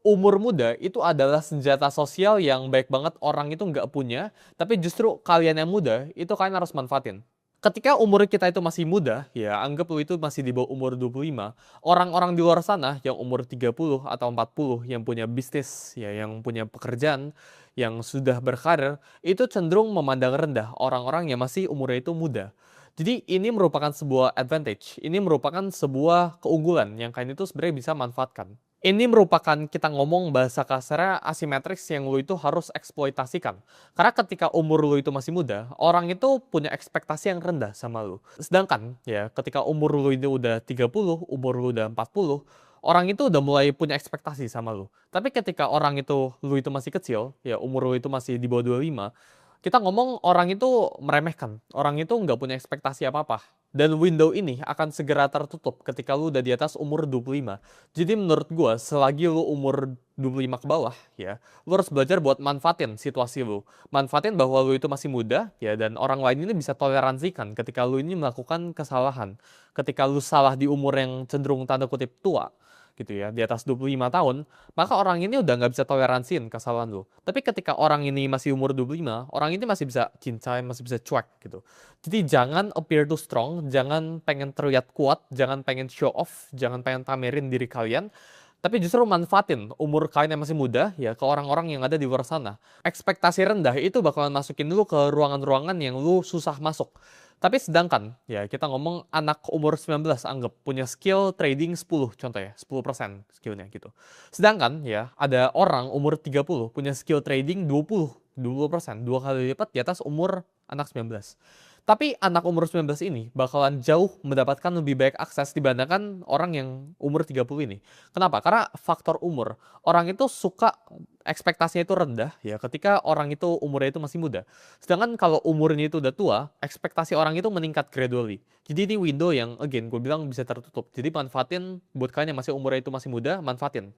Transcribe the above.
Umur muda itu adalah senjata sosial yang baik banget orang itu nggak punya, tapi justru kalian yang muda, itu kalian harus manfaatin. Ketika umur kita itu masih muda, ya anggap lu itu masih di bawah umur 25, orang-orang di luar sana yang umur 30 atau 40 yang punya bisnis, ya yang punya pekerjaan, yang sudah berkarir, itu cenderung memandang rendah orang-orang yang masih umurnya itu muda. Jadi ini merupakan sebuah advantage, ini merupakan sebuah keunggulan yang kalian itu sebenarnya bisa manfaatkan. Ini merupakan kita ngomong bahasa kasarnya asimetris yang lu itu harus eksploitasikan. Karena ketika umur lu itu masih muda, orang itu punya ekspektasi yang rendah sama lu. Sedangkan ya ketika umur lu itu udah 30, umur lu udah 40, orang itu udah mulai punya ekspektasi sama lu. Tapi ketika orang itu lu itu masih kecil, ya umur lu itu masih di bawah 25, kita ngomong orang itu meremehkan, orang itu nggak punya ekspektasi apa-apa. Dan window ini akan segera tertutup ketika lu udah di atas umur 25. Jadi menurut gua, selagi lu umur 25 ke bawah, ya, lu harus belajar buat manfaatin situasi lu. Manfaatin bahwa lu itu masih muda, ya, dan orang lain ini bisa toleransikan ketika lu ini melakukan kesalahan. Ketika lu salah di umur yang cenderung tanda kutip tua, gitu ya, di atas 25 tahun, maka orang ini udah nggak bisa toleransiin kesalahan lu. Tapi ketika orang ini masih umur 25, orang ini masih bisa cincai, masih bisa cuek gitu. Jadi jangan appear too strong, jangan pengen terlihat kuat, jangan pengen show off, jangan pengen pamerin diri kalian, tapi justru manfaatin umur kalian yang masih muda ya ke orang-orang yang ada di luar sana. Ekspektasi rendah itu bakalan masukin lu ke ruangan-ruangan yang lu susah masuk. Tapi sedangkan ya kita ngomong anak umur 19 anggap punya skill trading 10 contoh ya, 10% skillnya gitu. Sedangkan ya ada orang umur 30 punya skill trading 20%, dua kali lipat di atas umur anak 19. Tapi anak umur 19 ini bakalan jauh mendapatkan lebih baik akses dibandingkan orang yang umur 30 ini. Kenapa? Karena faktor umur. Orang itu suka ekspektasinya itu rendah ya ketika orang itu umurnya itu masih muda. Sedangkan kalau umurnya itu udah tua, ekspektasi orang itu meningkat gradually. Jadi ini window yang again gue bilang bisa tertutup. Jadi manfaatin buat kalian yang masih umurnya itu masih muda, manfaatin.